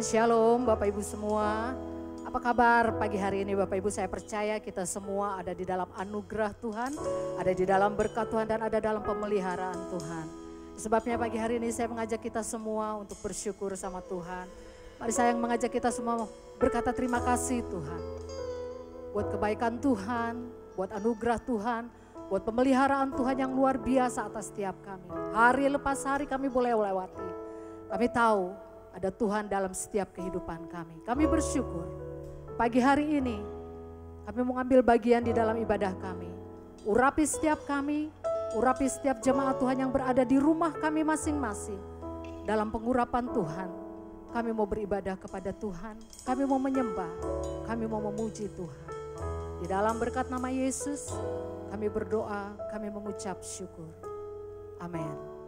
Shalom Bapak Ibu semua. Apa kabar pagi hari ini Bapak Ibu? Saya percaya kita semua ada di dalam anugerah Tuhan, ada di dalam berkat Tuhan dan ada dalam pemeliharaan Tuhan. Sebabnya pagi hari ini saya mengajak kita semua untuk bersyukur sama Tuhan. Mari saya mengajak kita semua berkata terima kasih Tuhan. Buat kebaikan Tuhan, buat anugerah Tuhan, buat pemeliharaan Tuhan yang luar biasa atas setiap kami. Hari lepas hari kami boleh lewati. Kami tahu ada Tuhan dalam setiap kehidupan kami. Kami bersyukur. Pagi hari ini kami mengambil bagian di dalam ibadah kami. Urapi setiap kami, urapi setiap jemaat Tuhan yang berada di rumah kami masing-masing. Dalam pengurapan Tuhan, kami mau beribadah kepada Tuhan. Kami mau menyembah, kami mau memuji Tuhan. Di dalam berkat nama Yesus, kami berdoa, kami mengucap syukur. Amin.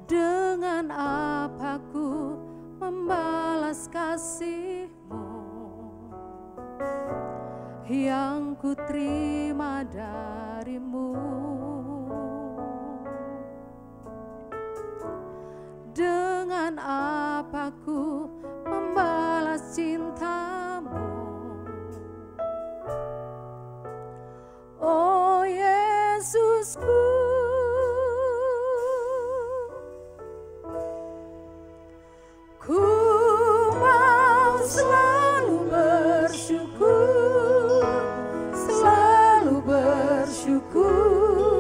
Dengan apa ku membalas kasih-Mu yang ku terima dari-Mu? Dengan apa ku membalas cinta-Mu? Oh Yesusku, ku mau selalu bersyukur, selalu bersyukur.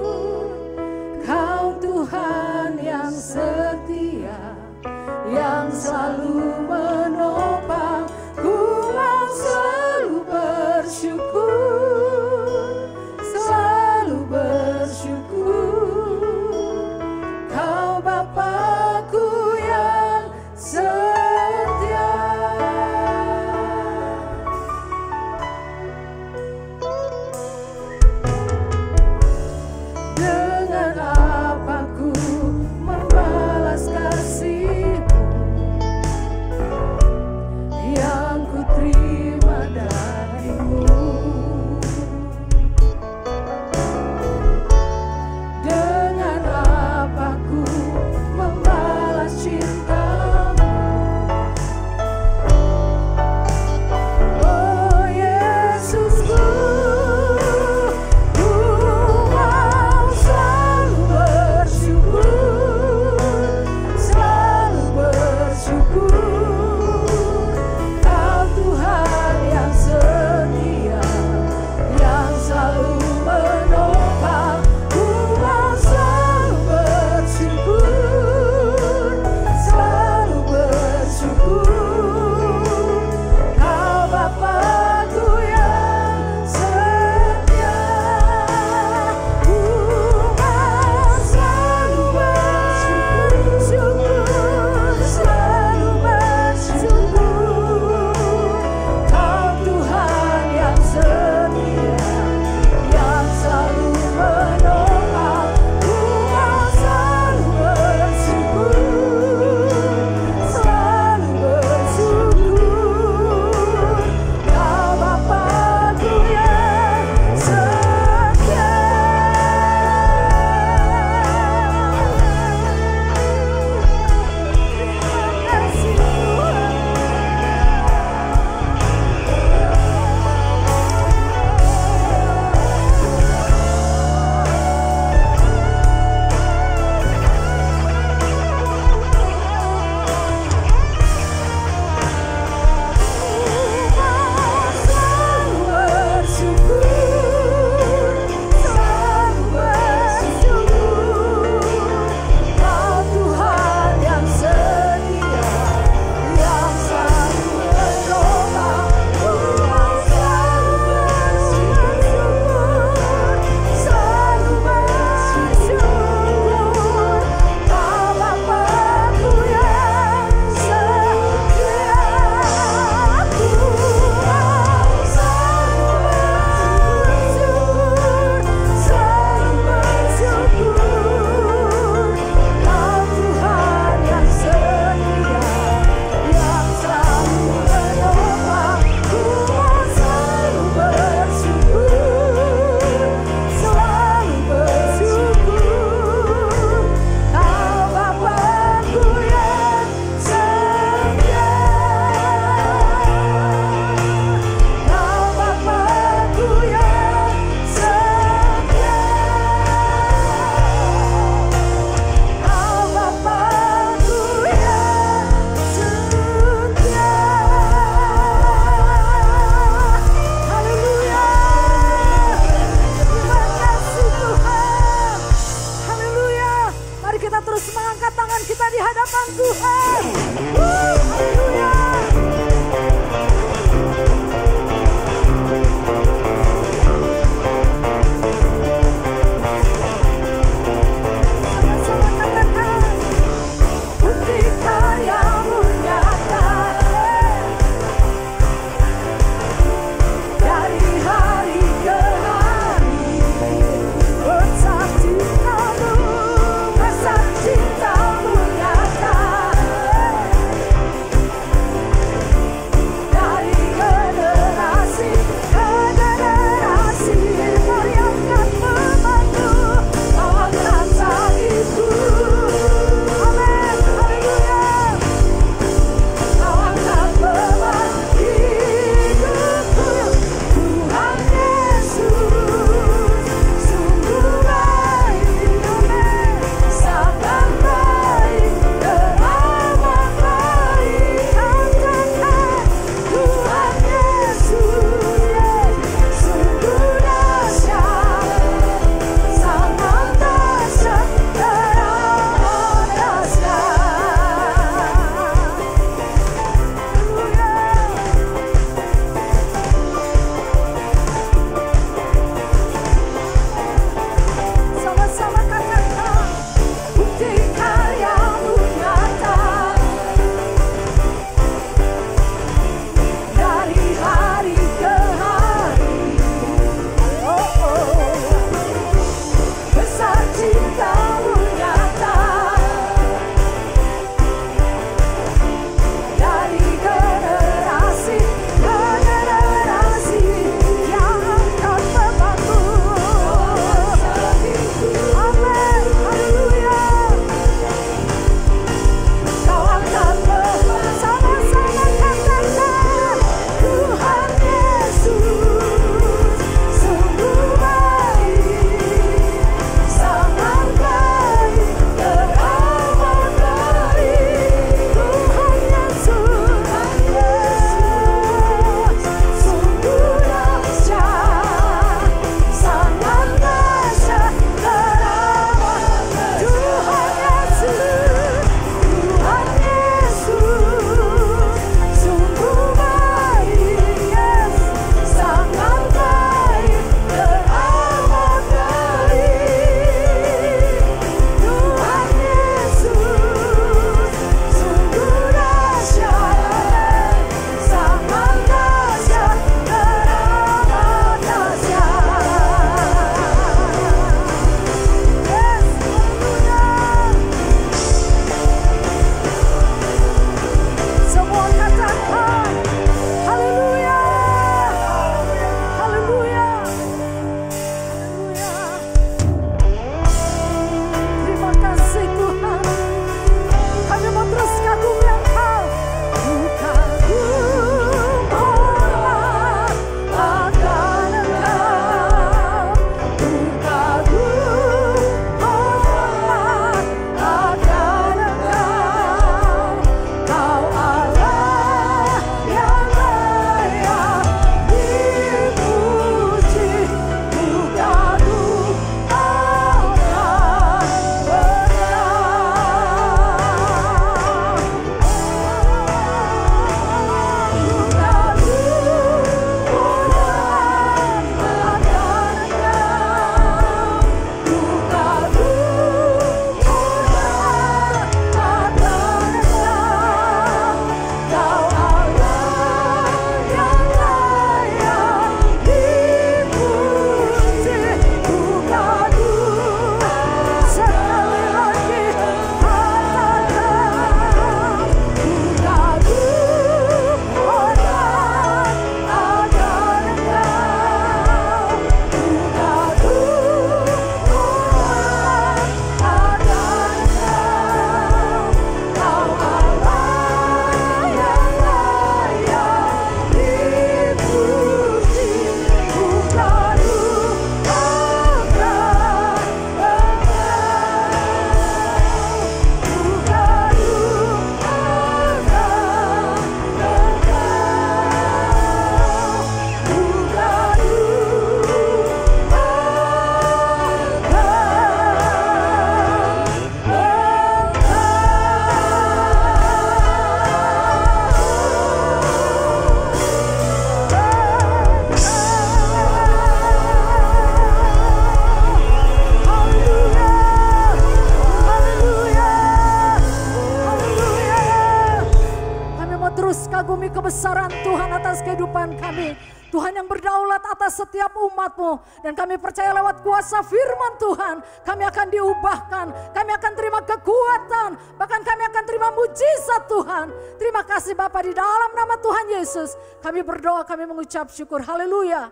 terus kagumi kebesaran Tuhan atas kehidupan kami. Tuhan yang berdaulat atas setiap umat-Mu. Dan kami percaya lewat kuasa firman Tuhan, kami akan diubahkan, kami akan terima kekuatan, bahkan kami akan terima mujizat Tuhan. Terima kasih Bapa, di dalam nama Tuhan Yesus kami berdoa, kami mengucap syukur. Haleluya.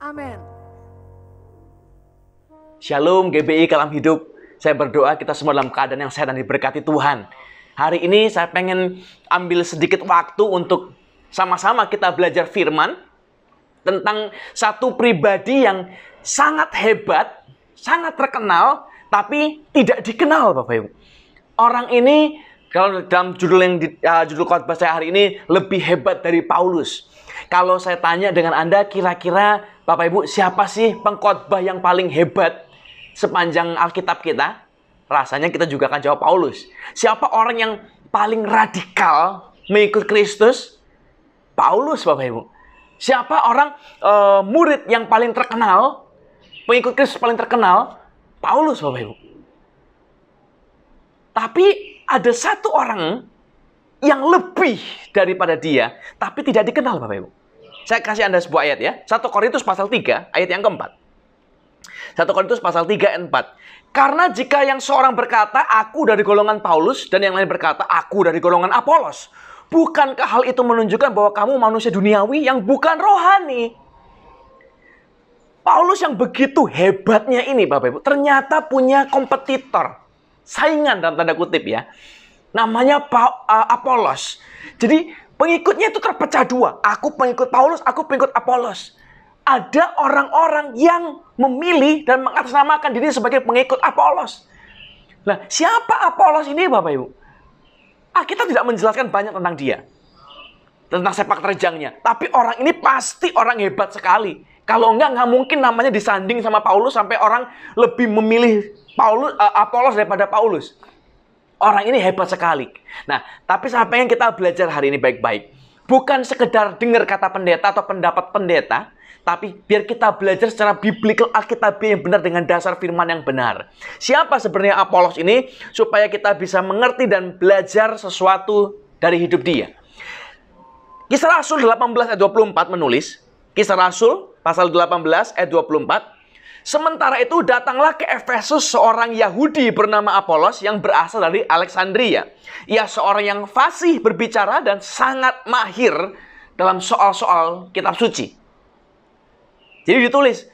Amin. Shalom GBI Kalam Hidup. Saya berdoa kita semua dalam keadaan yang sehat dan diberkati Tuhan. Hari ini saya pengen ambil sedikit waktu untuk sama-sama kita belajar firman tentang satu pribadi yang sangat hebat, sangat terkenal, tapi tidak dikenal Bapak Ibu. Orang ini, kalau dalam judul khotbah saya hari ini, lebih hebat dari Paulus. Kalau saya tanya dengan Anda, kira-kira Bapak Ibu, siapa sih pengkhotbah yang paling hebat sepanjang Alkitab kita? Rasanya kita juga akan jawab Paulus. Siapa orang yang paling radikal mengikut Kristus? Paulus Bapak Ibu. Siapa orang murid yang paling terkenal, pengikut Kristus paling terkenal? Paulus Bapak Ibu. Tapi ada satu orang yang lebih daripada dia, tapi tidak dikenal Bapak Ibu. Saya kasih Anda sebuah ayat ya. 1 Korintus pasal 3, ayat yang keempat. 1 Korintus pasal 3 ayat 4. Karena jika yang seorang berkata, aku dari golongan Paulus, dan yang lain berkata, aku dari golongan Apolos, bukankah hal itu menunjukkan bahwa kamu manusia duniawi yang bukan rohani? Paulus yang begitu hebatnya ini Bapak Ibu, ternyata punya kompetitor. Saingan dalam tanda kutip ya. Namanya Apolos. Jadi pengikutnya itu terpecah dua. Aku pengikut Paulus, aku pengikut Apolos. Ada orang-orang yang memilih dan mengatasnamakan diri sebagai pengikut Apolos. Nah, siapa Apolos ini Bapak Ibu? Kita tidak menjelaskan banyak tentang dia. Tentang sepak terjangnya. Tapi orang ini pasti orang hebat sekali. Kalau enggak mungkin namanya disanding sama Paulus sampai orang lebih memilih Apolos daripada Paulus. Orang ini hebat sekali. Nah, tapi saya pengen kita belajar hari ini baik-baik. Bukan sekedar dengar kata pendeta atau pendapat pendeta, tapi biar kita belajar secara biblical Alkitabiah yang benar dengan dasar firman yang benar. Siapa sebenarnya Apolos ini? Supaya kita bisa mengerti dan belajar sesuatu dari hidup dia. Kisah Rasul 18 ayat 24 menulis. Kisah Rasul pasal 18 ayat 24. Sementara itu datanglah ke Efesus seorang Yahudi bernama Apolos yang berasal dari Alexandria. Ia seorang yang fasih berbicara dan sangat mahir dalam soal-soal kitab suci. Jadi ditulis,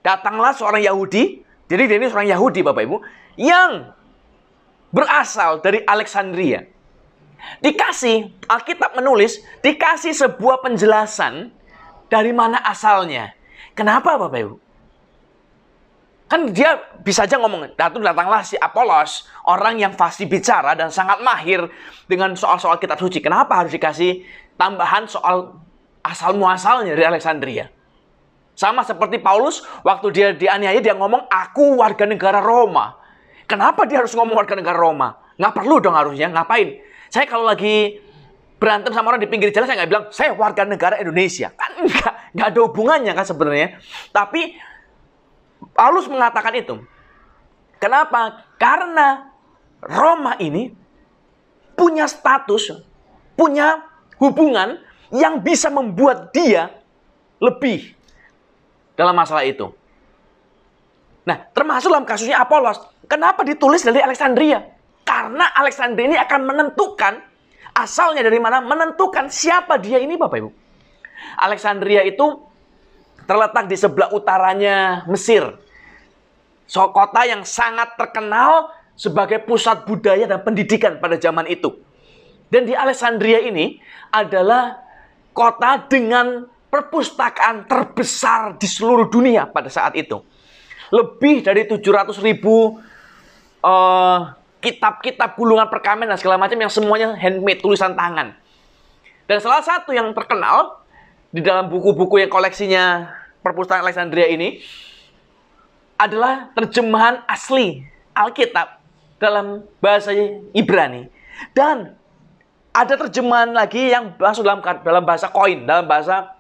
datanglah seorang Yahudi, jadi dia ini seorang Yahudi Bapak Ibu, yang berasal dari Alexandria. Dikasih, Alkitab menulis, dikasih sebuah penjelasan dari mana asalnya. Kenapa Bapak Ibu? Kan dia bisa aja ngomong, datanglah si Apolos, orang yang fasih bicara dan sangat mahir dengan soal-soal kitab suci. Kenapa harus dikasih tambahan soal asal-muasalnya dari Alexandria? Sama seperti Paulus, waktu dia dianiaya, dia ngomong, aku warga negara Roma. Kenapa dia harus ngomong warga negara Roma? Nggak perlu dong harusnya, ngapain? Saya kalau lagi berantem sama orang di pinggir jalan, saya nggak bilang, saya warga negara Indonesia. Kan nggak ada hubungannya kan sebenarnya. Tapi Paulus mengatakan itu. Kenapa? Karena Roma ini punya status, punya hubungan yang bisa membuat dia lebih dalam masalah itu. Nah, termasuk dalam kasusnya Apolos. Kenapa ditulis dari Alexandria? Karena Alexandria ini akan menentukan asalnya dari mana, menentukan siapa dia ini Bapak Ibu. Alexandria itu terletak di sebelah utaranya Mesir. Kota yang sangat terkenal sebagai pusat budaya dan pendidikan pada zaman itu. Dan di Alexandria ini adalah kota dengan perpustakaan terbesar di seluruh dunia pada saat itu. Lebih dari 700.000 kitab-kitab gulungan perkamen dan segala macam yang semuanya handmade, tulisan tangan. Dan salah satu yang terkenal di dalam buku-buku yang koleksinya perpustakaan Alexandria ini adalah terjemahan asli Alkitab dalam bahasa Ibrani. Dan ada terjemahan lagi yang masuk dalam bahasa koin, dalam bahasa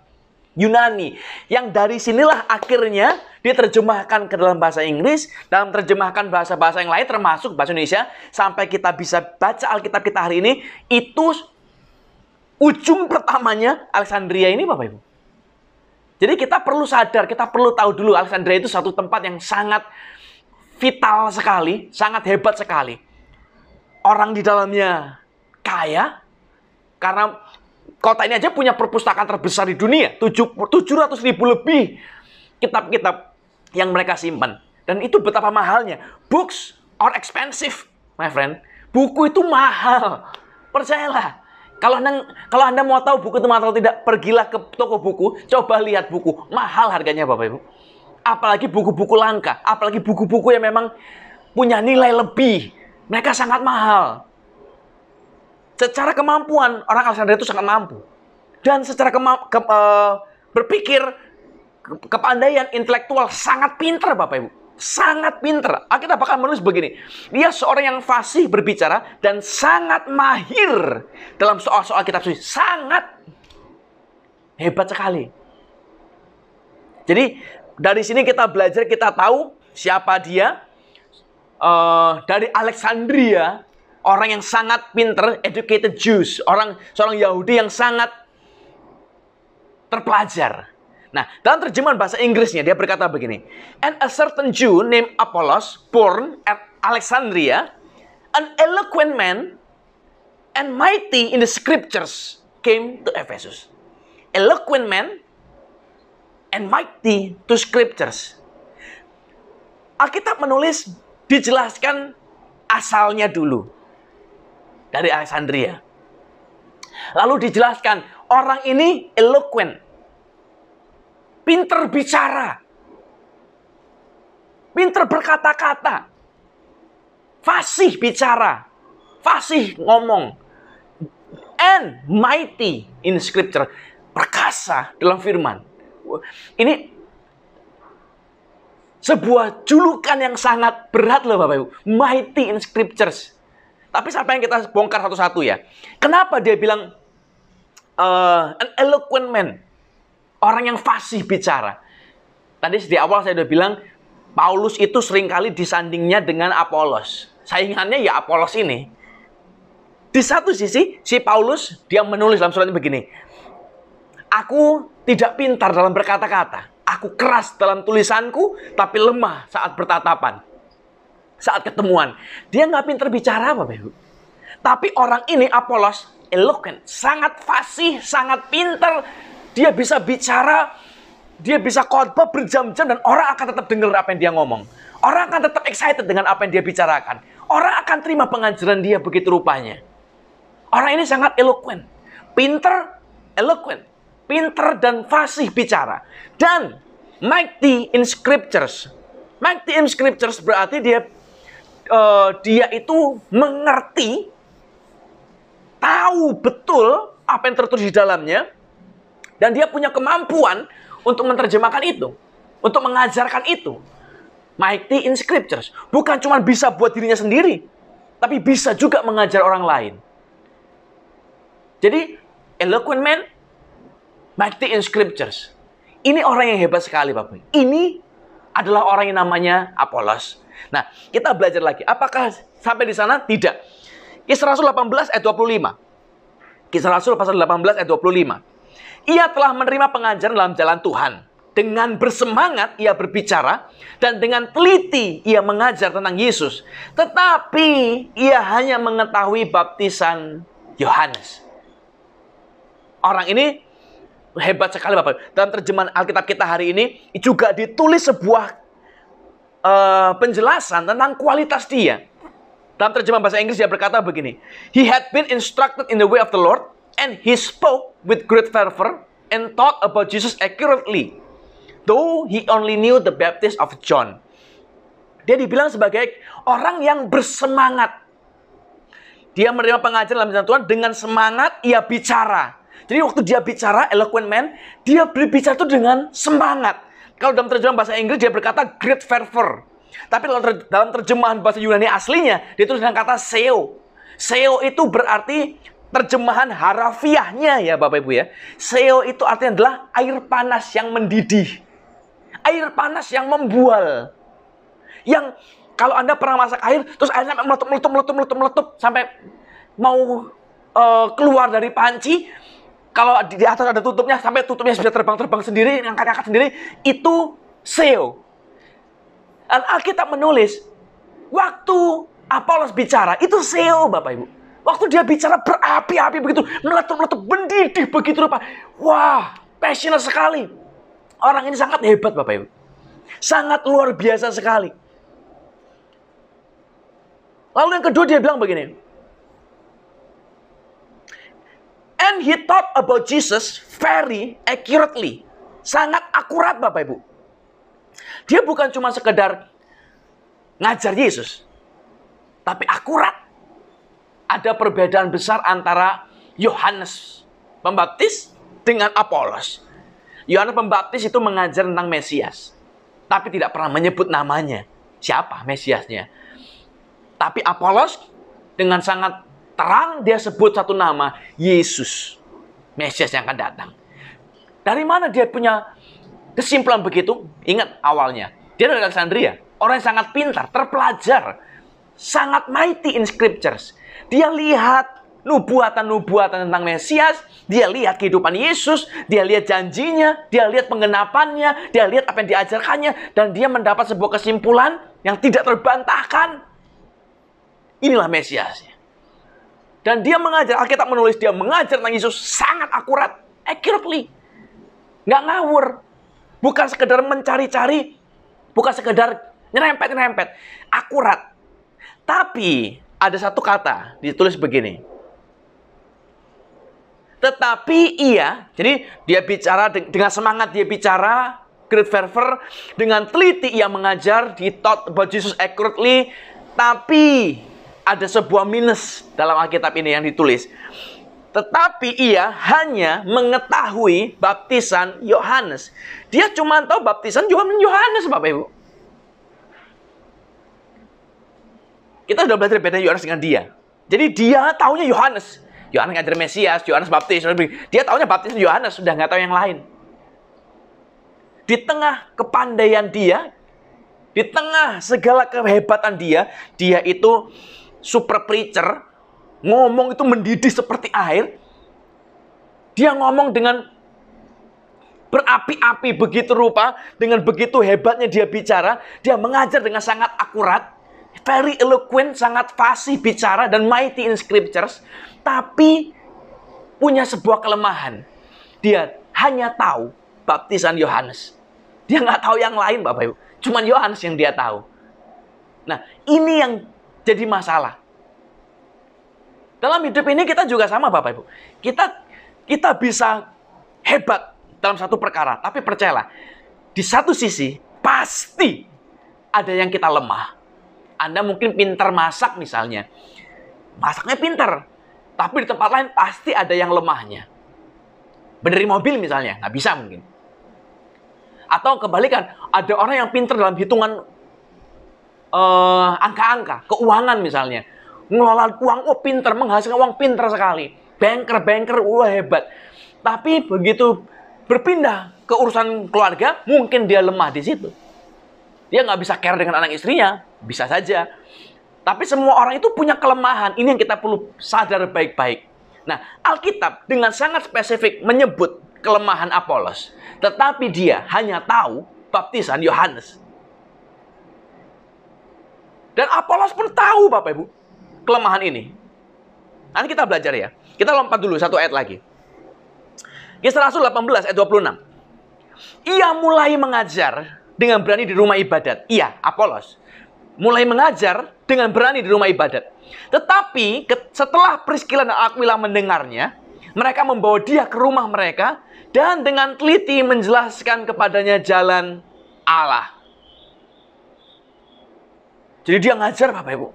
Yunani. Yang dari sinilah akhirnya diterjemahkan ke dalam bahasa Inggris, dalam terjemahkan bahasa-bahasa yang lain termasuk bahasa Indonesia, sampai kita bisa baca Alkitab kita hari ini. Itu ujung pertamanya Alexandria ini Bapak Ibu. Jadi kita perlu sadar, kita perlu tahu dulu Alexandria itu satu tempat yang sangat vital sekali, sangat hebat sekali. Orang di dalamnya kaya, karena kota ini aja punya perpustakaan terbesar di dunia. 700.000 lebih kitab-kitab yang mereka simpan. Dan itu betapa mahalnya. Books are expensive, my friend. Buku itu mahal. Percayalah. Kalau Anda mau tahu buku itu mahal atau tidak, pergilah ke toko buku, coba lihat buku. Mahal harganya Bapak Ibu. Apalagi buku-buku langka, apalagi buku-buku yang memang punya nilai lebih. Mereka sangat mahal. Secara kemampuan, orang Alexandria itu sangat mampu. Dan secara berpikir, kepandaian intelektual sangat pintar Bapak Ibu. Sangat pintar. Alkitab bahkan menulis begini. Dia seorang yang fasih berbicara dan sangat mahir dalam soal-soal kitab suci. Sangat hebat sekali. Jadi dari sini kita belajar, kita tahu siapa dia. Dari Alexandria, orang yang sangat pintar, educated Jews, seorang Yahudi yang sangat terpelajar. Nah, dalam terjemahan bahasa Inggrisnya dia berkata begini, "And a certain Jew named Apollos, born at Alexandria, an eloquent man and mighty in the scriptures, came to Ephesus." Eloquent man and mighty to scriptures. Alkitab menulis, dijelaskan asalnya dulu dari Alexandria. Lalu dijelaskan orang ini eloquent, pinter bicara, pinter berkata-kata, fasih bicara, fasih ngomong, and mighty in scripture, perkasa dalam firman. Ini sebuah julukan yang sangat berat loh Bapak Ibu. Mighty in scriptures. Tapi siapa yang kita bongkar satu-satu ya. Kenapa dia bilang an eloquent man? Orang yang fasih bicara. Tadi di awal saya udah bilang, Paulus itu seringkali disandingnya dengan Apolos. Saingannya ya Apolos ini. Di satu sisi, si Paulus, dia menulis dalam suratnya begini. Aku tidak pintar dalam berkata-kata. Aku keras dalam tulisanku, tapi lemah saat bertatapan. Saat ketemuan. Dia nggak pintar bicara, Bapak Ibu. Tapi orang ini, Apolos, eloquent. Sangat fasih, sangat pintar. Dia bisa bicara, dia bisa khotbah berjam-jam, dan orang akan tetap dengar apa yang dia ngomong. Orang akan tetap excited dengan apa yang dia bicarakan. Orang akan terima pengajaran dia begitu rupanya. Orang ini sangat eloquent. Pinter, eloquent. Pinter dan fasih bicara. Dan mighty in scriptures. Mighty in scriptures berarti dia itu mengerti, tahu betul apa yang tertulis di dalamnya, dan dia punya kemampuan untuk menerjemahkan itu, untuk mengajarkan itu. Mighty in scriptures. Bukan cuma bisa buat dirinya sendiri, tapi bisa juga mengajar orang lain. Jadi, eloquent man, mighty in scriptures. Ini orang yang hebat sekali, Bapak. Ini adalah orang yang namanya Apolos. Nah, kita belajar lagi. Apakah sampai di sana? Tidak. Kisah Rasul 18 ayat 25. Kisah Rasul pasal 18 ayat 25. Ia telah menerima pengajaran dalam jalan Tuhan. Dengan bersemangat ia berbicara, dan dengan teliti ia mengajar tentang Yesus. Tetapi ia hanya mengetahui baptisan Yohanes. Orang ini hebat sekali, Bapak. Dalam terjemahan Alkitab kita hari ini juga ditulis sebuah penjelasan tentang kualitas dia. Dalam terjemahan bahasa Inggris dia berkata begini. He had been instructed in the way of the Lord, and he spoke with great fervor and taught about Jesus accurately, though he only knew the baptism of John. Dia dibilang sebagai orang yang bersemangat. Dia menerima pengajaran dalam jalan Tuhan dengan semangat, ia bicara. Jadi waktu dia bicara, eloquent man, dia berbicara itu dengan semangat. Kalau dalam terjemahan bahasa Inggris dia berkata great fervor. Tapi dalam terjemahan bahasa Yunani aslinya, dia tulis dengan kata seo. Seo itu berarti terjemahan harafiahnya ya Bapak Ibu ya. Seo itu artinya adalah air panas yang mendidih. Air panas yang membual. Yang kalau Anda pernah masak air, terus airnya meletup sampai mau keluar dari panci, Kalau di atas ada tutupnya, sampai tutupnya bisa terbang-terbang sendiri, ngangkat-ngangkat sendiri, itu Seo. Dan Alkitab menulis, waktu Apolos bicara, itu Seo, Bapak Ibu. Waktu dia bicara berapi-api begitu, meletup-meletup, mendidih begitu rupa. Wah, passionate sekali. Orang ini sangat hebat, Bapak Ibu. Sangat luar biasa sekali. Lalu yang kedua dia bilang begini. And he thought about Jesus very accurately. Sangat akurat, Bapak Ibu. Dia bukan cuma sekedar ngajar Yesus, tapi akurat. Ada perbedaan besar antara Yohanes Pembaptis dengan Apolos. Yohanes Pembaptis itu mengajar tentang Mesias, tapi tidak pernah menyebut namanya. Siapa Mesiasnya? Tapi Apolos dengan sangat terang dia sebut satu nama, Yesus. Mesias yang akan datang. Dari mana dia punya kesimpulan begitu? Ingat awalnya, dia dari Alexandria. Orang yang sangat pintar, terpelajar. Sangat mighty in scriptures. Dia lihat nubuatan-nubuatan tentang Mesias. Dia lihat kehidupan Yesus. Dia lihat janjinya. Dia lihat penggenapannya. Dia lihat apa yang diajarkannya. Dan dia mendapat sebuah kesimpulan yang tidak terbantahkan. Inilah Mesiasnya. Dan dia mengajar, Alkitab menulis dia mengajar tentang Yesus sangat akurat. Accurately. Nggak ngawur. Bukan sekedar mencari-cari. Bukan sekedar nyerempet-nyerempet. Akurat. Tapi ada satu kata ditulis begini. Tetapi ia, jadi dia bicara dengan semangat, dia bicara, great fervor, dengan teliti ia mengajar, he taught about Jesus accurately, tapi ada sebuah minus dalam Alkitab ini yang ditulis. Tetapi ia hanya mengetahui baptisan Yohanes. Dia cuma tahu baptisan Yohanes, Bapak Ibu. Kita sudah belajar beda Yohanes dengan dia. Jadi dia taunya Yohanes. Yohanes ngajar Mesias, Yohanes baptis. Dia taunya baptis Yohanes, sudah nggak tahu yang lain. Di tengah kepandaian dia, di tengah segala kehebatan dia itu super preacher, ngomong itu mendidih seperti air. Dia ngomong dengan berapi-api begitu rupa, dengan begitu hebatnya dia bicara, dia mengajar dengan sangat akurat. Very eloquent, sangat fasih bicara dan mighty in scriptures. Tapi punya sebuah kelemahan. Dia hanya tahu baptisan Yohanes. Dia nggak tahu yang lain, Bapak Ibu. Cuman Yohanes yang dia tahu. Nah, ini yang jadi masalah. Dalam hidup ini kita juga sama, Bapak Ibu. Kita bisa hebat dalam satu perkara. Tapi percayalah, di satu sisi pasti ada yang kita lemah. Anda mungkin pintar masak misalnya. Masaknya pintar. Tapi di tempat lain pasti ada yang lemahnya. Beneri mobil misalnya. Nggak bisa mungkin. Atau kebalikan. Ada orang yang pintar dalam hitungan angka-angka. Keuangan misalnya. Ngelola uang, pintar. Menghasilkan uang pintar sekali. Banker, hebat. Tapi begitu berpindah ke urusan keluarga, mungkin dia lemah di situ. Dia nggak bisa care dengan anak istrinya. Bisa saja. Tapi semua orang itu punya kelemahan. Ini yang kita perlu sadar baik-baik. Nah, Alkitab dengan sangat spesifik menyebut kelemahan Apolos. Tetapi dia hanya tahu baptisan Yohanes. Dan Apolos pun tahu, Bapak Ibu, kelemahan ini. Nanti kita belajar ya. Kita lompat dulu satu ayat lagi. Kisah Rasul 18 ayat 26. Ia mulai mengajar dengan berani di rumah ibadat. Iya, Apolos mulai mengajar dengan berani di rumah ibadat. Tetapi setelah Priskila dan Aquila mendengarnya, mereka membawa dia ke rumah mereka dan dengan teliti menjelaskan kepadanya jalan Allah. Jadi dia ngajar, Bapak Ibu.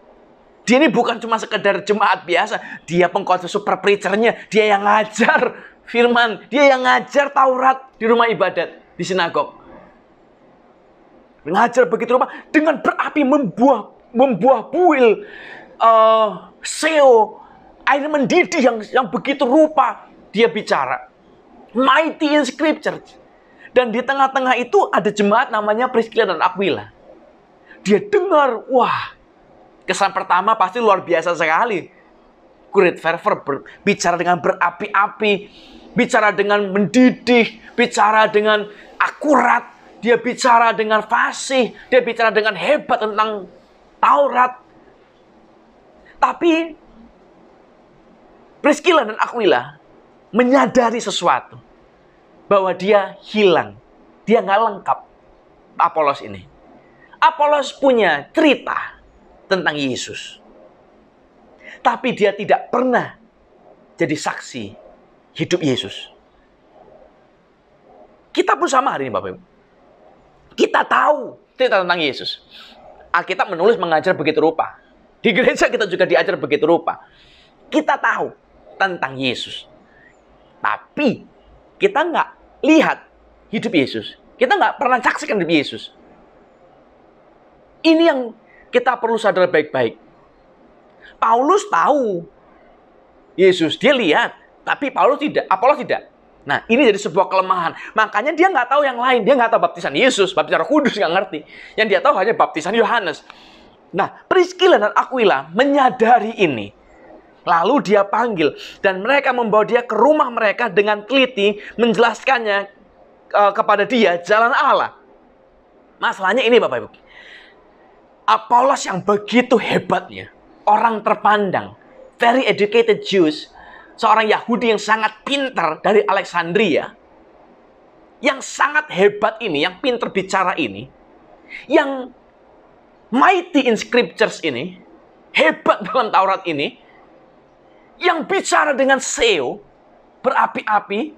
Dia ini bukan cuma sekedar jemaat biasa. Dia pengkhotbah super preachernya. Dia yang ngajar firman. Dia yang ngajar Taurat di rumah ibadat, di sinagog. Ngajar begitu rupa dengan berapi membuah buil Seo, air mendidih yang begitu rupa dia bicara. Mighty in scripture. Dan di tengah-tengah itu ada jemaat namanya Priskila dan Aquila. Dia dengar, wah, kesan pertama pasti luar biasa sekali. Great fervor, bicara dengan berapi-api. bicara dengan mendidih, bicara dengan akurat, dia bicara dengan fasih, dia bicara dengan hebat tentang Taurat. Tapi Priscilla dan Aquila menyadari sesuatu, bahwa dia hilang, dia nggak lengkap. Apolos ini, Apolos punya cerita tentang Yesus, tapi dia tidak pernah jadi saksi hidup Yesus. Kita pun sama hari ini, Bapak Ibu. Kita tahu cerita tentang Yesus. Alkitab menulis mengajar begitu rupa. Di gereja kita juga diajar begitu rupa. Kita tahu tentang Yesus. Tapi kita nggak lihat hidup Yesus. Kita nggak pernah saksikan hidup Yesus. Ini yang kita perlu sadar baik-baik. Paulus tahu Yesus, dia lihat. Tapi Paulus tidak, Apolos tidak. Nah, ini jadi sebuah kelemahan. Makanya dia nggak tahu yang lain. Dia nggak tahu baptisan Yesus, baptisan Roh Kudus, nggak ngerti. Yang dia tahu hanya baptisan Yohanes. Nah, Priscilla dan Aquila menyadari ini. Lalu dia panggil. Dan mereka membawa dia ke rumah mereka dengan teliti. Menjelaskannya kepada dia jalan Allah. Masalahnya ini, Bapak Ibu. Apolos yang begitu hebatnya. Orang terpandang. Very educated Jews. Seorang Yahudi yang sangat pintar dari Alexandria, yang sangat hebat ini, yang pintar bicara ini, yang mighty in scriptures ini, hebat dalam Taurat ini, yang bicara dengan seo, berapi-api,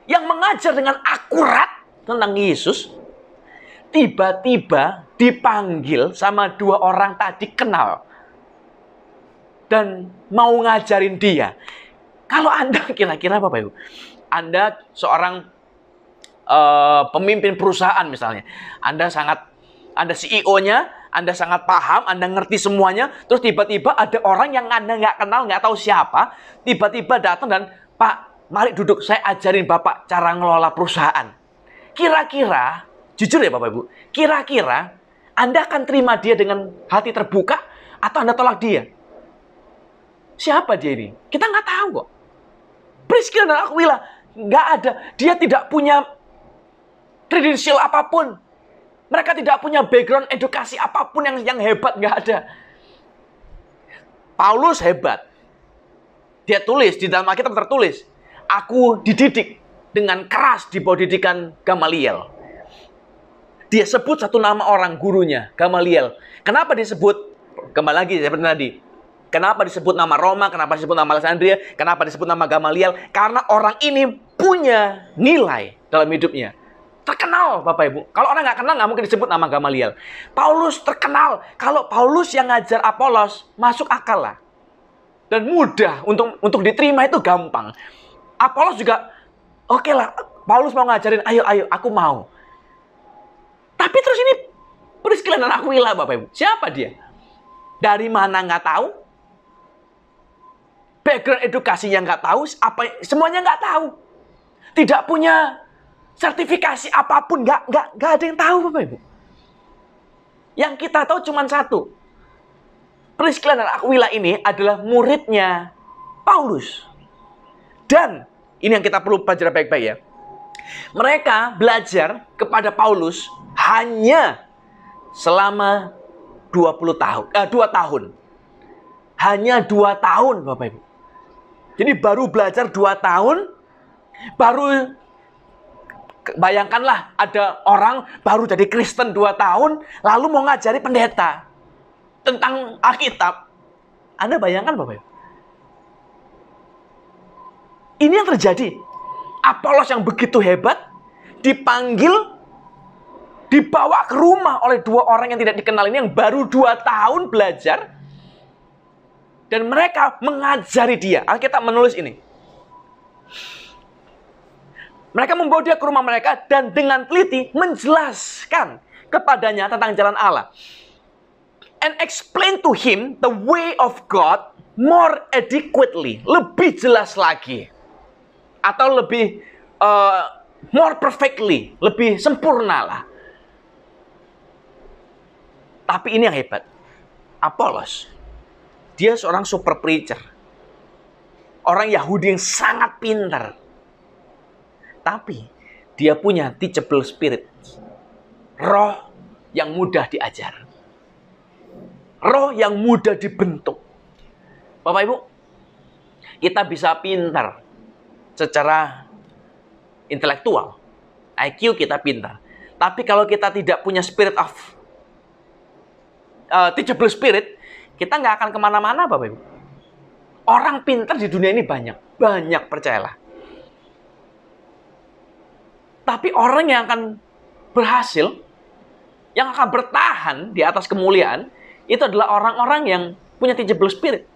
yang mengajar dengan akurat tentang Yesus, tiba-tiba dipanggil sama dua orang tadi kenal. Dan mau ngajarin dia. Kalau Anda kira-kira Bapak Ibu, Anda seorang pemimpin perusahaan misalnya, Anda CEO-nya, Anda sangat paham, Anda ngerti semuanya, terus tiba-tiba ada orang yang Anda nggak kenal, nggak tahu siapa, tiba-tiba datang dan, Pak, mari duduk, saya ajarin Bapak cara ngelola perusahaan. Kira-kira, jujur ya Bapak Ibu, kira-kira Anda akan terima dia dengan hati terbuka atau Anda tolak dia? Siapa dia ini? Kita nggak tahu kok. Priscilla dan Aquila nggak ada. Dia tidak punya kredensial apapun. Mereka tidak punya background edukasi apapun yang hebat, nggak ada. Paulus hebat. Dia tulis di dalam Alkitab tertulis, aku dididik dengan keras di bawah didikan Gamaliel. Dia sebut satu nama orang gurunya, Gamaliel. Kenapa disebut? Kembali lagi seperti tadi. Kenapa disebut nama Roma? Kenapa disebut nama Alexandria? Kenapa disebut nama Gamaliel? Karena orang ini punya nilai dalam hidupnya. Terkenal, Bapak Ibu. Kalau orang nggak kenal, nggak mungkin disebut nama Gamaliel. Paulus terkenal. Kalau Paulus yang ngajar Apolos, masuk akal lah. Dan mudah untuk diterima, itu gampang. Apolos juga, oke lah, Paulus mau ngajarin, ayo, aku mau. Tapi terus ini, Priscilla dan Aquila, Bapak Ibu. Siapa dia? Dari mana nggak tahu? Background edukasinya nggak tahu, semuanya nggak tahu. Tidak punya sertifikasi apapun, nggak ada yang tahu, Bapak Ibu. Yang kita tahu cuma satu. Priscilla dan Aquila ini adalah muridnya Paulus. Dan ini yang kita perlu pelajari baik-baik ya. Mereka belajar kepada Paulus hanya selama 2 tahun. Hanya 2 tahun, Bapak Ibu. Jadi baru belajar 2 tahun, baru bayangkanlah ada orang baru jadi Kristen 2 tahun, lalu mau ngajari pendeta tentang Alkitab. Anda bayangkan, Bapak Ibu. Ini yang terjadi. Apolos yang begitu hebat, dipanggil, dibawa ke rumah oleh 2 orang yang tidak dikenal ini, yang baru 2 tahun belajar. Dan mereka mengajari dia. Alkitab menulis ini. Mereka membawa dia ke rumah mereka dan dengan teliti menjelaskan kepadanya tentang jalan Allah. And explain to him the way of God more adequately. Lebih jelas lagi. Atau lebih more perfectly. Lebih sempurna lah. Tapi ini yang hebat. Apolos. Dia seorang super preacher. orang Yahudi yang sangat pintar. Tapi dia punya teachable spirit. Roh yang mudah diajar. Roh yang mudah dibentuk. Bapak Ibu, kita bisa pintar secara intelektual. IQ kita pintar. Tapi kalau kita tidak punya spirit of teachable spirit, kita nggak akan kemana-mana, Bapak Ibu. Orang pintar di dunia ini banyak. Banyak, percayalah. Tapi orang yang akan berhasil, yang akan bertahan di atas kemuliaan, itu adalah orang-orang yang punya teachable spirit.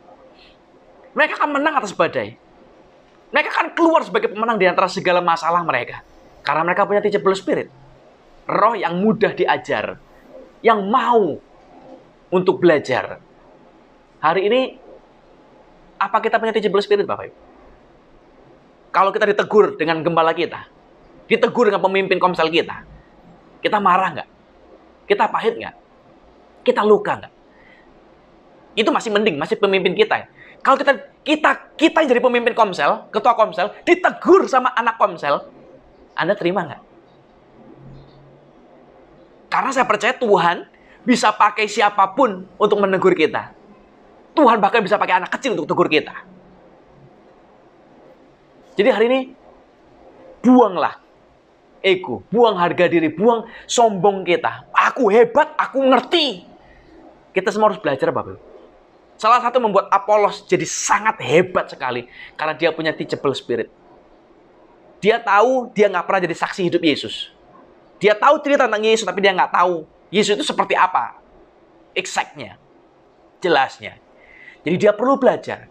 Mereka akan menang atas badai. Mereka akan keluar sebagai pemenang di antara segala masalah mereka. Karena mereka punya teachable spirit. Roh yang mudah diajar. Yang mau untuk belajar. Hari ini, apa kita punya teachable spirit, Bapak Ibu? Kalau kita ditegur dengan gembala kita, ditegur dengan pemimpin komsel kita marah nggak? Kita pahit nggak? Kita luka nggak? Itu masih mending, masih pemimpin kita. Kalau kita yang jadi pemimpin komsel, ketua komsel, ditegur sama anak komsel, Anda terima nggak? Karena saya percaya Tuhan bisa pakai siapapun untuk menegur kita. Tuhan bahkan bisa pakai anak kecil untuk tegur kita. Jadi hari ini, buanglah ego, buang harga diri, buang sombong kita. Aku hebat, aku ngerti. Kita semua harus belajar, Bapak Ibu. Salah satu membuat Apolos jadi sangat hebat sekali. Karena dia punya teachable spirit. Dia tahu dia nggak pernah jadi saksi hidup Yesus. Dia tahu cerita tentang Yesus, tapi dia nggak tahu Yesus itu seperti apa. Exactnya. Jelasnya. Jadi dia perlu belajar.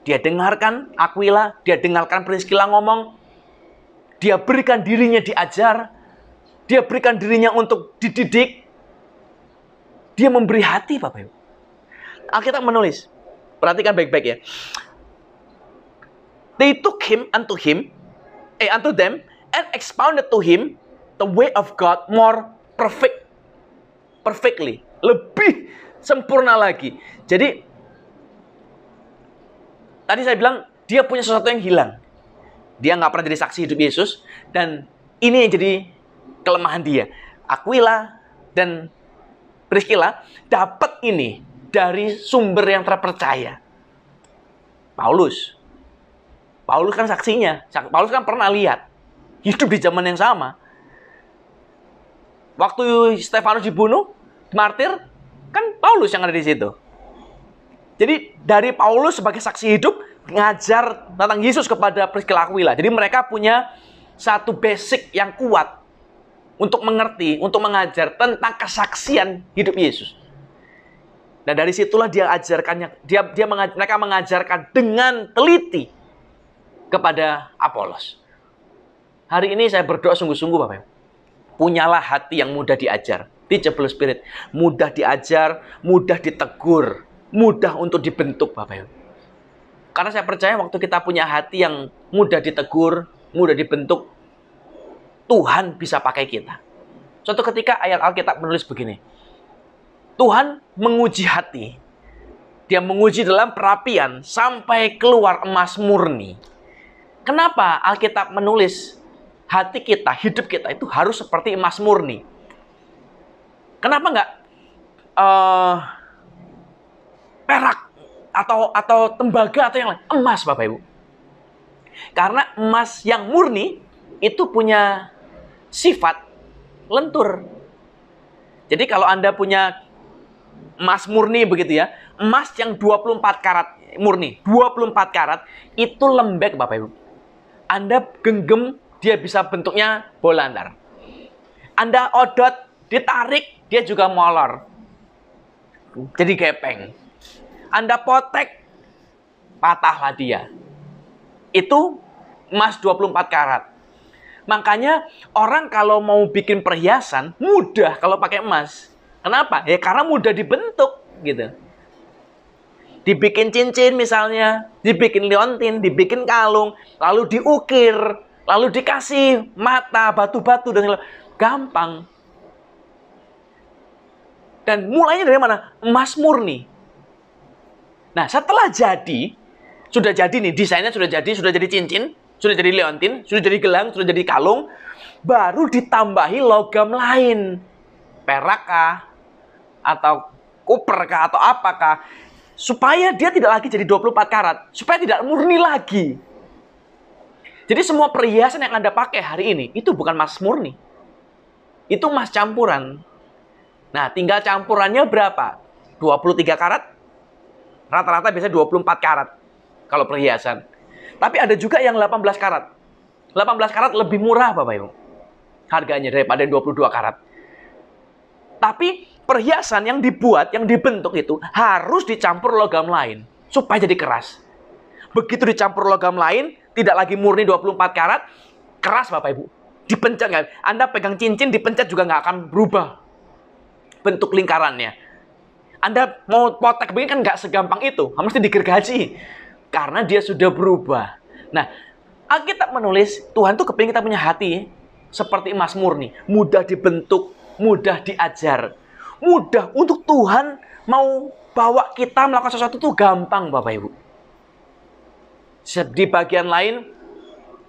Dia dengarkan Aquila, dia dengarkan Priscilla ngomong. Dia berikan dirinya diajar. Dia berikan dirinya untuk dididik. Dia memberi hati, Bapak Ibu. Alkitab menulis. Perhatikan baik-baik ya. They took him unto them and expounded to him the way of God more perfectly. Lebih sempurna lagi. Jadi, tadi saya bilang, dia punya sesuatu yang hilang. Dia nggak pernah jadi saksi hidup Yesus. Dan ini yang jadi kelemahan dia. Aquila dan Priscilla dapat ini dari sumber yang terpercaya. Paulus kan saksinya. Paulus kan pernah lihat. Hidup di zaman yang sama. Waktu Stefanus dibunuh, martir, kan Paulus yang ada di situ. Jadi dari Paulus sebagai saksi hidup, ngajar tentang Yesus kepada Priscilla Aquila. Jadi mereka punya satu basic yang kuat untuk mengerti, untuk mengajar tentang kesaksian hidup Yesus. Dan dari situlah dia ajarkannya, mereka mengajarkan dengan teliti kepada Apolos. Hari ini saya berdoa sungguh-sungguh, Bapak Ibu. Punyalah hati yang mudah diajar, teachable spirit, mudah diajar, mudah ditegur, mudah untuk dibentuk, Bapak Ibu. Karena saya percaya waktu kita punya hati yang mudah ditegur, mudah dibentuk, Tuhan bisa pakai kita. Suatu ketika ayat Alkitab menulis begini. Tuhan menguji hati. Dia menguji dalam perapian sampai keluar emas murni. Kenapa Alkitab menulis hati kita, hidup kita itu harus seperti emas murni? Kenapa nggak perak atau tembaga atau yang lain? Emas, Bapak Ibu. Karena emas yang murni itu punya sifat lentur. Jadi kalau Anda punya emas murni begitu ya, emas yang 24 karat murni, 24 karat, itu lembek, Bapak Ibu. Anda genggam, dia bisa bentuknya bolandar. Anda odot, ditarik, dia juga molor. Jadi gepeng. Anda potek, patahlah dia. Itu emas 24 karat. Makanya orang kalau mau bikin perhiasan, mudah kalau pakai emas. Kenapa? Ya karena mudah dibentuk gitu. Dibikin cincin misalnya, dibikin liontin, dibikin kalung, lalu diukir, lalu dikasih mata, batu-batu dan gampang. Dan mulainya dari mana? Emas murni. Nah, setelah jadi, Sudah jadi nih, desainnya sudah jadi cincin, sudah jadi leontin, sudah jadi gelang, sudah jadi kalung. Baru ditambahi logam lain. Perak kah? Atau koper kah? Atau apakah? Supaya dia tidak lagi jadi 24 karat. Supaya tidak murni lagi. Jadi semua perhiasan yang Anda pakai hari ini, itu bukan emas murni. Itu emas campuran. Nah, tinggal campurannya berapa? 23 karat? Rata-rata biasanya 24 karat. Kalau perhiasan. Tapi ada juga yang 18 karat. 18 karat lebih murah, Bapak Ibu. Harganya daripada 22 karat. Tapi perhiasan yang dibuat, yang dibentuk itu harus dicampur logam lain. Supaya jadi keras. Begitu dicampur logam lain, tidak lagi murni 24 karat, keras Bapak Ibu. Dipencet nggak? Anda pegang cincin, dipencet juga nggak akan berubah bentuk lingkarannya. Anda mau potek begini kan nggak segampang itu. Mesti digergaji. Karena dia sudah berubah. Nah, Alkitab menulis, Tuhan tuh kepingin kita punya hati seperti emas murni. Mudah dibentuk, mudah diajar. Mudah untuk Tuhan mau bawa kita melakukan sesuatu itu gampang Bapak Ibu. Di bagian lain,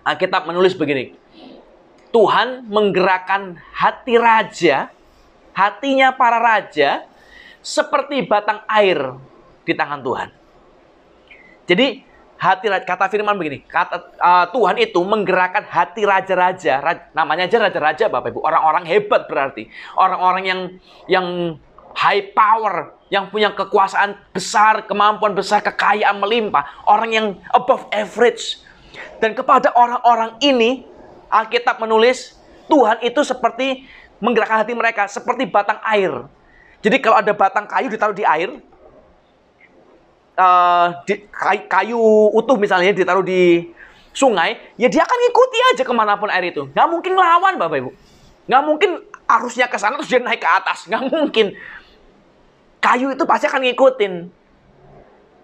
Alkitab menulis begini. Tuhan menggerakkan hati raja, hatinya para raja, seperti batang air di tangan Tuhan. Jadi, kata firman begini, Tuhan itu menggerakkan hati raja-raja, namanya aja raja-raja Bapak Ibu, orang-orang hebat berarti. Orang-orang yang high power, yang punya kekuasaan besar, kemampuan besar, kekayaan melimpah. Orang yang above average. Dan kepada orang-orang ini, Alkitab menulis, Tuhan itu seperti menggerakkan hati mereka, seperti batang air. Jadi kalau ada batang kayu ditaruh di air, kayu utuh misalnya ditaruh di sungai, ya dia akan ngikuti aja kemanapun air itu. Nggak mungkin ngelawan Bapak Ibu. Nggak mungkin arusnya ke sana terus dia naik ke atas. Nggak mungkin. Kayu itu pasti akan ngikutin.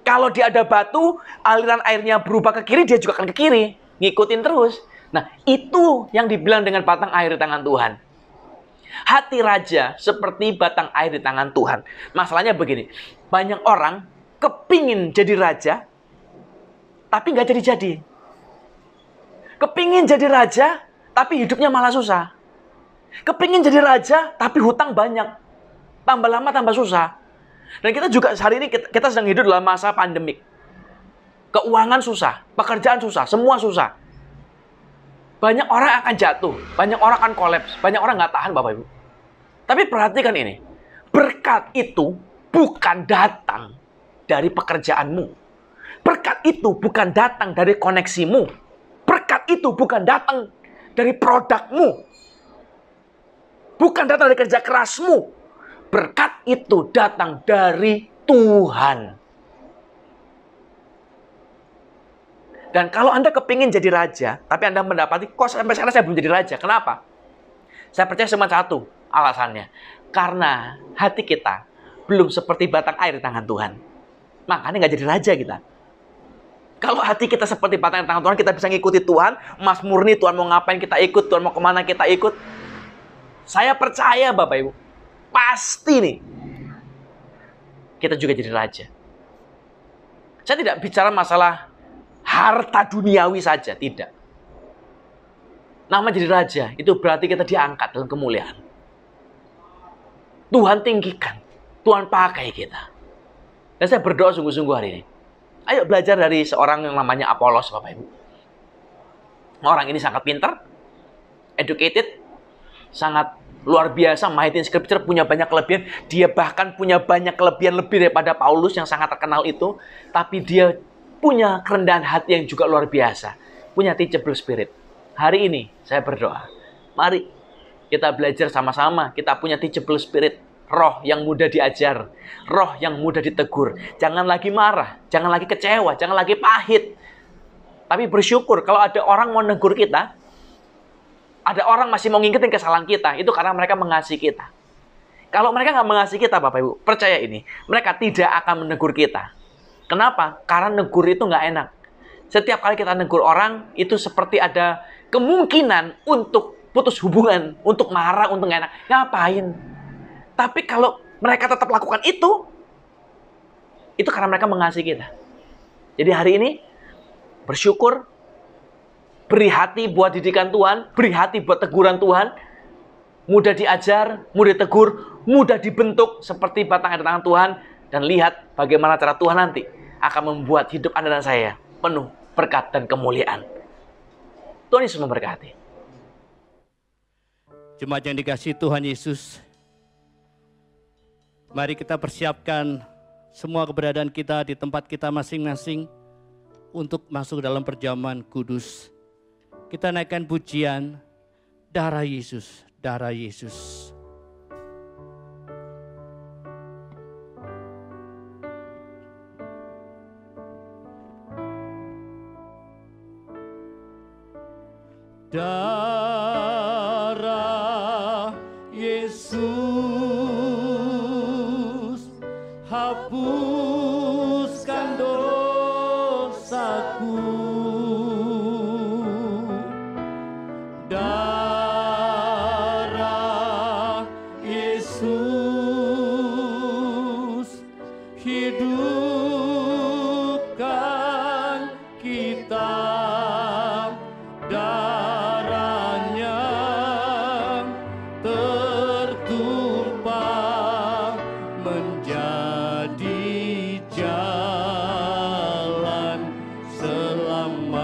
Kalau dia ada batu, aliran airnya berubah ke kiri, dia juga akan ke kiri. Ngikutin terus. Nah, itu yang dibilang dengan batang air di tangan Tuhan. Hati raja seperti batang air di tangan Tuhan. Masalahnya begini, banyak orang kepingin jadi raja, tapi nggak jadi-jadi. Kepingin jadi raja, tapi hidupnya malah susah. Kepingin jadi raja, tapi hutang banyak. Tambah lama, tambah susah. Dan kita juga hari ini kita sedang hidup dalam masa pandemik. Keuangan susah, pekerjaan susah, semua susah. Banyak orang akan jatuh, banyak orang akan kolaps, banyak orang nggak tahan Bapak Ibu. Tapi perhatikan ini, berkat itu bukan datang dari pekerjaanmu. Berkat itu bukan datang dari koneksimu. Berkat itu bukan datang dari produkmu. Bukan datang dari kerja kerasmu. Berkat itu datang dari Tuhan. Dan kalau Anda kepingin jadi raja, tapi Anda mendapati, kok sampai sekarang saya belum jadi raja. Kenapa? Saya percaya cuma satu alasannya. Karena hati kita belum seperti batang air di tangan Tuhan. Makanya nggak jadi raja kita. Kalau hati kita seperti batang air di tangan Tuhan, kita bisa ngikuti Tuhan. Emas murni, Tuhan mau ngapain kita ikut, Tuhan mau kemana kita ikut. Saya percaya Bapak Ibu. Pasti nih. Kita juga jadi raja. Saya tidak bicara masalah harta duniawi saja, tidak. Nama jadi raja, itu berarti kita diangkat dalam kemuliaan. Tuhan tinggikan, Tuhan pakai kita. Dan saya berdoa sungguh-sungguh hari ini. Ayo belajar dari seorang yang namanya Apolos, Bapak Ibu. Orang ini sangat pintar, educated, sangat luar biasa, mahitin scripture, punya banyak kelebihan. Dia bahkan punya banyak kelebihan lebih daripada Paulus yang sangat terkenal itu. Tapi dia punya kerendahan hati yang juga luar biasa. Punya teachable spirit. Hari ini saya berdoa. Mari kita belajar sama-sama. Kita punya teachable spirit. Roh yang mudah diajar. Roh yang mudah ditegur. Jangan lagi marah. Jangan lagi kecewa. Jangan lagi pahit. Tapi bersyukur kalau ada orang mau negur kita. Ada orang masih mau ngingetin kesalahan kita. Itu karena mereka mengasihi kita. Kalau mereka nggak mengasihi kita, Bapak Ibu, percaya ini. Mereka tidak akan menegur kita. Kenapa? Karena negur itu nggak enak. Setiap kali kita negur orang, itu seperti ada kemungkinan untuk putus hubungan, untuk marah, untuk nggak enak. Ngapain? Tapi kalau mereka tetap lakukan itu karena mereka mengasihi kita. Jadi hari ini, bersyukur, beri hati buat didikan Tuhan, beri hati buat teguran Tuhan, mudah diajar, mudah ditegur, mudah dibentuk seperti batang air tangan Tuhan, dan lihat bagaimana cara Tuhan nanti akan membuat hidup Anda dan saya penuh berkat dan kemuliaan. Tuhan Yesus memberkati. Jemaat yang dikasihi Tuhan Yesus, mari kita persiapkan semua keberadaan kita di tempat kita masing-masing untuk masuk dalam perjamuan kudus. Kita naikkan pujian, darah Yesus, darah Yesus. Darah Yesus, hapuskan dosaku. Darah Yesus, hidupkan kita. Darahnya tertumpah menjadi jalan selamat.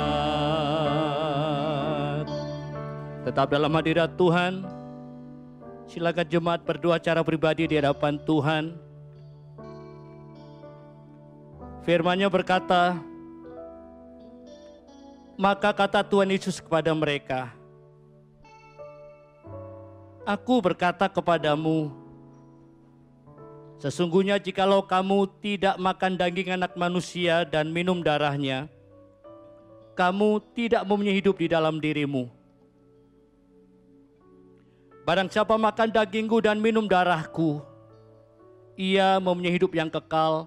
Tetap dalam hadirat Tuhan. Silakan jemaat berdoa secara pribadi di hadapan Tuhan. Firman-Nya berkata, maka kata Tuhan Yesus kepada mereka, Aku berkata kepadamu, sesungguhnya jikalau kamu tidak makan daging anak manusia dan minum darahnya, kamu tidak mempunyai hidup di dalam dirimu. Barang siapa makan dagingku dan minum darahku, ia mempunyai hidup yang kekal,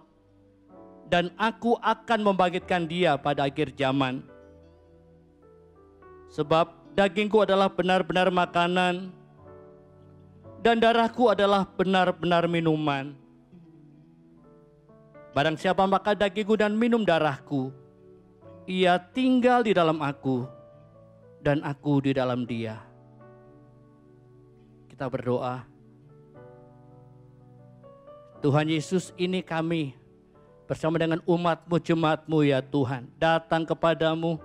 dan aku akan membangkitkan dia pada akhir zaman. Sebab dagingku adalah benar-benar makanan, dan darahku adalah benar-benar minuman. Barang siapa makan dagingku dan minum darahku, ia tinggal di dalam aku, dan aku di dalam dia. Kita berdoa. Tuhan Yesus, ini kami bersama dengan umat-Mu, jemaat-Mu ya Tuhan, datang kepadamu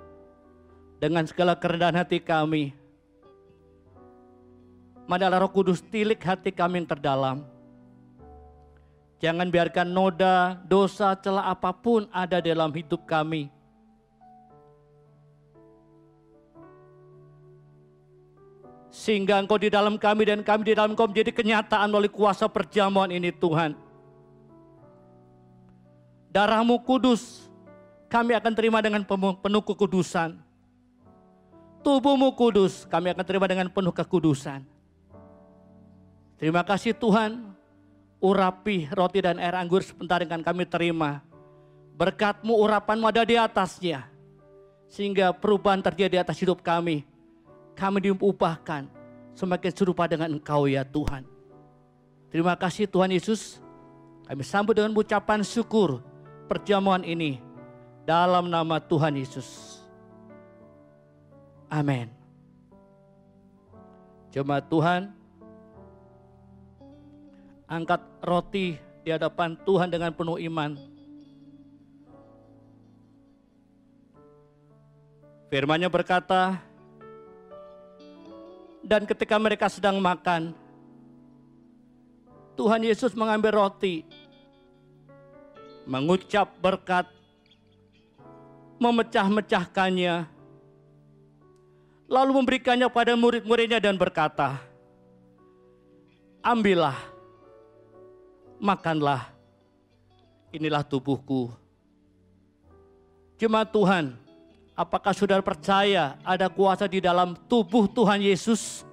dengan segala kerendahan hati kami. Marilah Roh Kudus tilik hati kami yang terdalam. Jangan biarkan noda, dosa, celah apapun ada dalam hidup kami. Sehingga Engkau di dalam kami dan kami di dalam Engkau menjadi kenyataan melalui kuasa perjamuan ini Tuhan. Darah-Mu kudus, kami akan terima dengan penuh kekudusan. Tubuh-Mu kudus, kami akan terima dengan penuh kekudusan. Terima kasih Tuhan, urapi roti dan air anggur sebentar yang kami terima. Berkat-Mu, urapan-Mu ada di atasnya. Sehingga perubahan terjadi di atas hidup kami. Kami diubahkan semakin serupa dengan Engkau ya Tuhan. Terima kasih Tuhan Yesus. Kami sambut dengan ucapan syukur perjamuan ini dalam nama Tuhan Yesus. Amin. Jemaat Tuhan, angkat roti di hadapan Tuhan dengan penuh iman. Firman-Nya berkata, dan ketika mereka sedang makan, Tuhan Yesus mengambil roti, mengucap berkat, memecah-mecahkannya, lalu memberikannya pada murid-muridnya dan berkata, ambillah, makanlah, inilah tubuhku. Jemaat Tuhan, apakah saudara percaya ada kuasa di dalam tubuh Tuhan Yesus?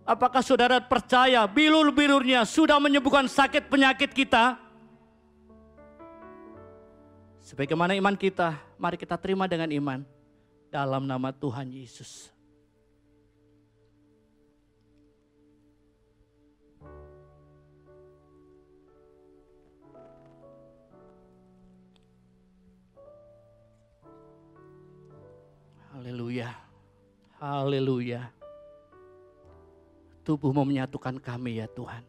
Apakah saudara percaya bilur-bilurnya sudah menyembuhkan sakit penyakit kita? Sebagaimana iman kita, mari kita terima dengan iman dalam nama Tuhan Yesus. Haleluya. Haleluya. Tubuhmu menyatukan kami ya Tuhan.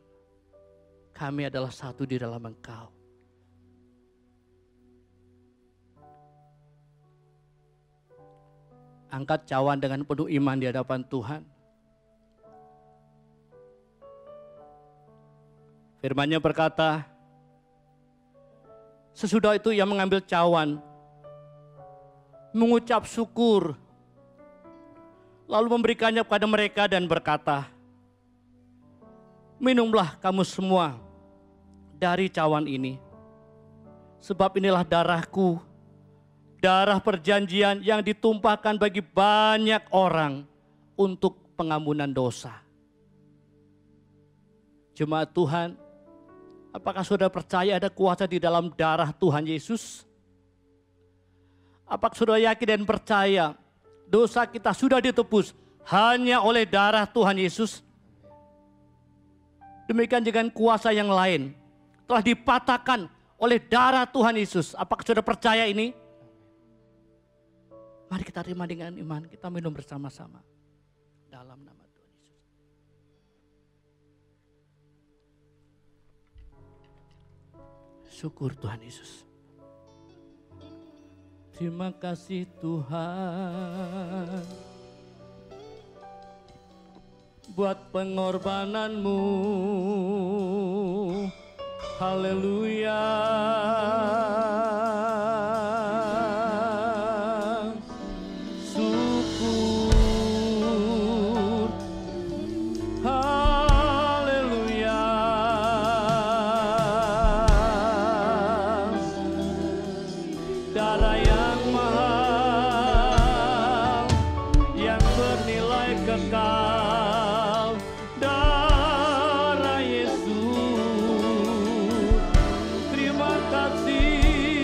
Kami adalah satu di dalam Engkau. Angkat cawan dengan penuh iman di hadapan Tuhan. Firman-Nya berkata, sesudah itu ia mengambil cawan, mengucap syukur, lalu memberikannya kepada mereka dan berkata, minumlah kamu semua dari cawan ini, sebab inilah darahku, darah perjanjian yang ditumpahkan bagi banyak orang untuk pengampunan dosa. Jemaat Tuhan, apakah saudara percaya ada kuasa di dalam darah Tuhan Yesus? Apakah saudara yakin dan percaya dosa kita sudah ditebus hanya oleh darah Tuhan Yesus? Demikian dengan kuasa yang lain telah dipatahkan oleh darah Tuhan Yesus. Apakah saudara percaya ini? Mari kita terima dengan iman, kita minum bersama-sama dalam nama Tuhan Yesus. Syukur Tuhan Yesus. Terima kasih Tuhan buat pengorbananmu. Haleluya. Syukur. Haleluya. Darah yang mahal, yang bernilai kekal, darah Yesus. Terima kasih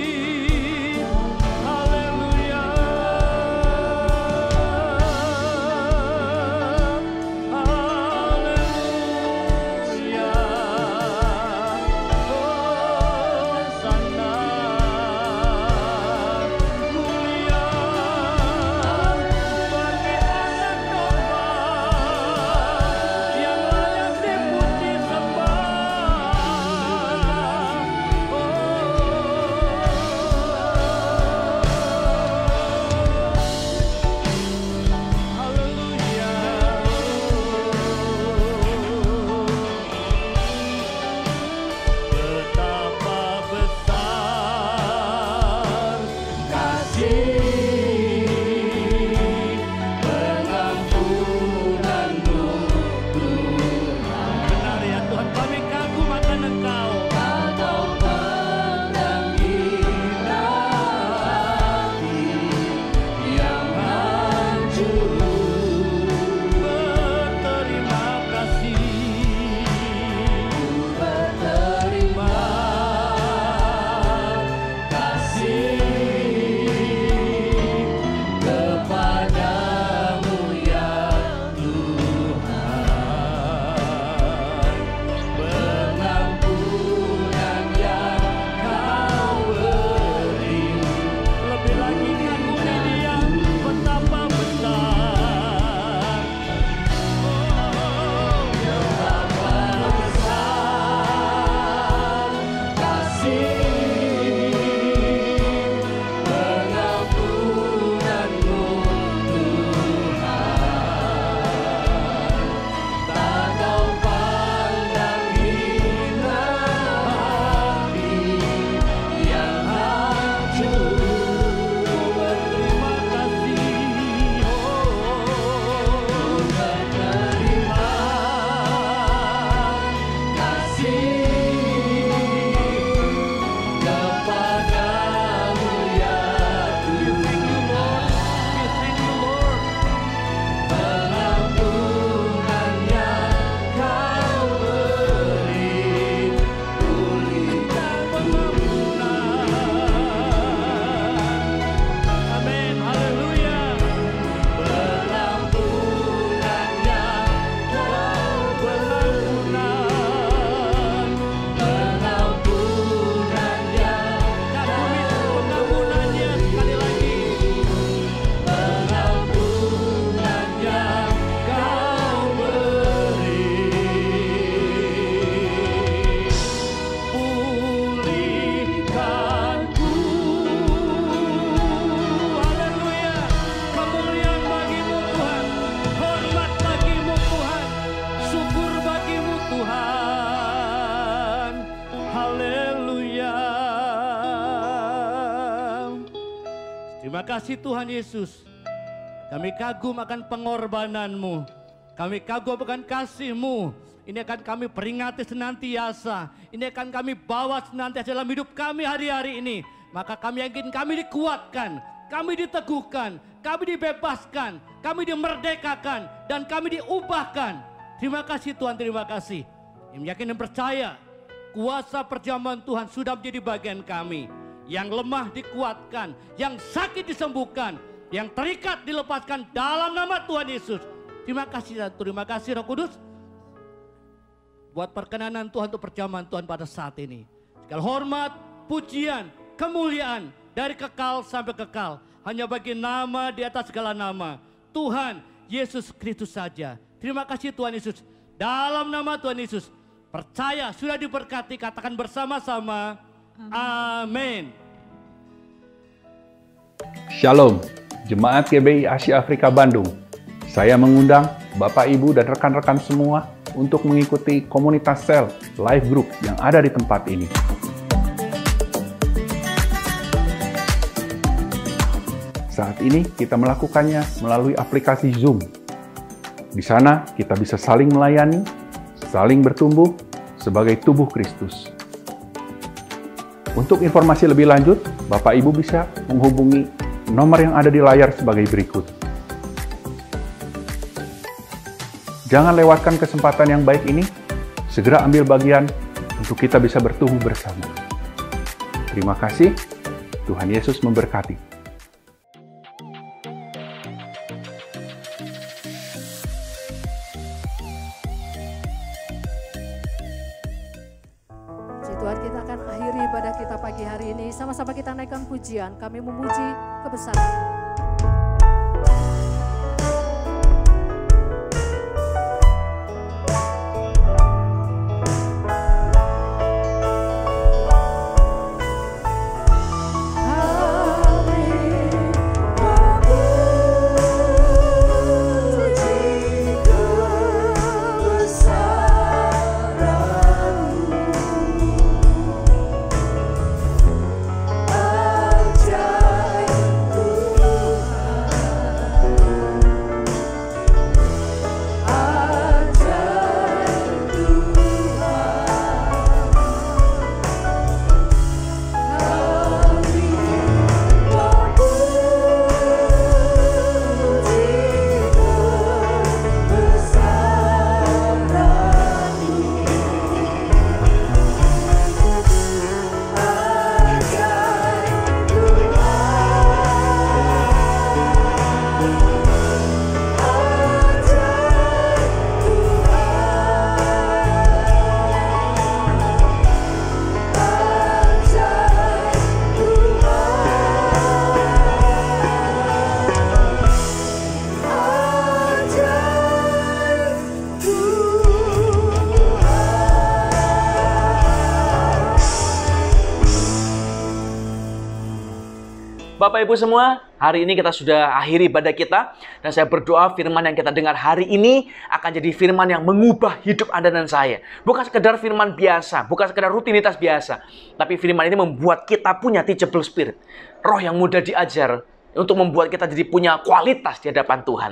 kasih Tuhan Yesus. Kami kagum akan pengorbanan-Mu. Kami kagum akan kasih-Mu. Ini akan kami peringati senantiasa. Ini akan kami bawa senantiasa dalam hidup kami hari-hari ini. Maka kami yakin kami dikuatkan, kami diteguhkan, kami dibebaskan, kami dimerdekakan, dan kami diubahkan. Terima kasih Tuhan, terima kasih. Yang yakin dan percaya, kuasa perjamuan Tuhan sudah menjadi bagian kami. Yang lemah dikuatkan, yang sakit disembuhkan, yang terikat dilepaskan dalam nama Tuhan Yesus. Terima kasih Roh Kudus. Buat perkenanan Tuhan untuk perjamuan Tuhan pada saat ini. Segala hormat, pujian, kemuliaan dari kekal sampai kekal. Hanya bagi nama di atas segala nama. Tuhan Yesus Kristus saja. Terima kasih Tuhan Yesus. Dalam nama Tuhan Yesus. Percaya sudah diberkati, katakan bersama-sama. Amin. Shalom, Jemaat GBI Asia Afrika Bandung. Saya mengundang Bapak, Ibu, dan rekan-rekan semua untuk mengikuti komunitas sel live group yang ada di tempat ini. Saat ini kita melakukannya melalui aplikasi Zoom. Di sana kita bisa saling melayani, saling bertumbuh sebagai tubuh Kristus. Untuk informasi lebih lanjut, Bapak Ibu bisa menghubungi nomor yang ada di layar sebagai berikut. Jangan lewatkan kesempatan yang baik ini, segera ambil bagian untuk kita bisa bertumbuh bersama. Terima kasih, Tuhan Yesus memberkati. Puji Tuhan, kita akan akhiri ibadah kita pagi hari ini. Sama-sama kita naikkan pujian, kami memuji kebesaran. Bapak Ibu semua, hari ini kita sudah akhiri ibadah kita. Dan saya berdoa firman yang kita dengar hari ini akan jadi firman yang mengubah hidup Anda dan saya. Bukan sekedar firman biasa, bukan sekedar rutinitas biasa. Tapi firman ini membuat kita punya teachable spirit. Roh yang mudah diajar untuk membuat kita jadi punya kualitas di hadapan Tuhan.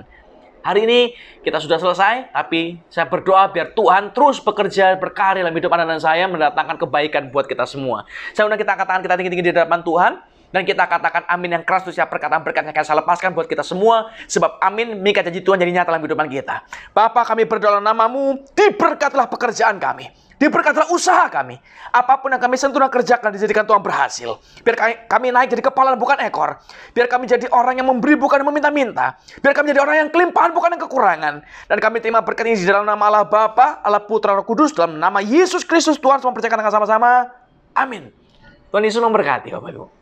Hari ini kita sudah selesai, tapi saya berdoa biar Tuhan terus bekerja, berkarya dalam hidup Anda dan saya, mendatangkan kebaikan buat kita semua. Saya undang kita katakan kita tinggi-tinggi di hadapan Tuhan. Dan kita katakan amin yang keras itu siap perkataan berkat yang akan saya lepaskan buat kita semua. Sebab amin, mika janji Tuhan jadi nyata dalam kehidupan kita. Bapa, kami berdoa dalam nama-Mu, diberkatilah pekerjaan kami. Diberkatilah usaha kami. Apapun yang kami sentuh dan kerjakan, dijadikan Tuhan berhasil. Biar kami naik jadi kepala bukan ekor. Biar kami jadi orang yang memberi bukan yang meminta-minta. Biar kami jadi orang yang kelimpahan bukan yang kekurangan. Dan kami terima berkat ini di dalam nama Allah Bapa, Allah Putra, Roh Kudus, dalam nama Yesus Kristus Tuhan, semua percayakan dengan sama-sama. Amin. Tuhan Yesus memberkati Bapak Ibu.